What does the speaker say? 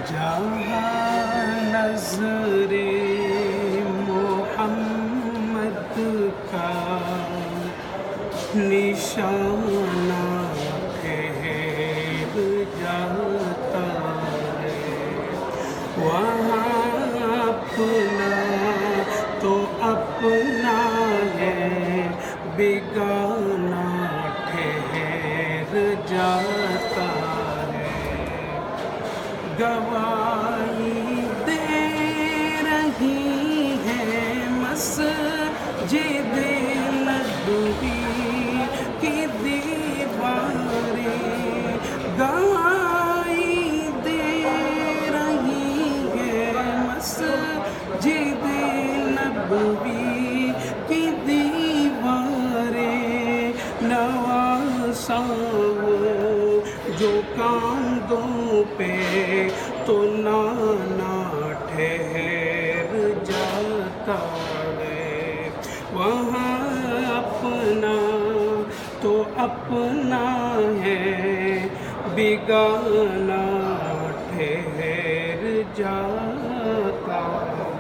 جہاں نظر محمد کا نشانہ ٹھہر جاتا ہے، وہاں اپنا تو اپنا ہے، بیگانہ ٹھہر جاتا ہے۔ گواہی دے رہی ہے مسجد نبوی کی دیواریں، گواہی دے رہی ہے مسجد نبوی کی دیواریں، نواسا وہ جو کاندھوں پہ تو نانا ٹھہر جاتا ہے، وہاں اپنا تو اپنا ہے، بیگانہ ٹھہر جاتا ہے۔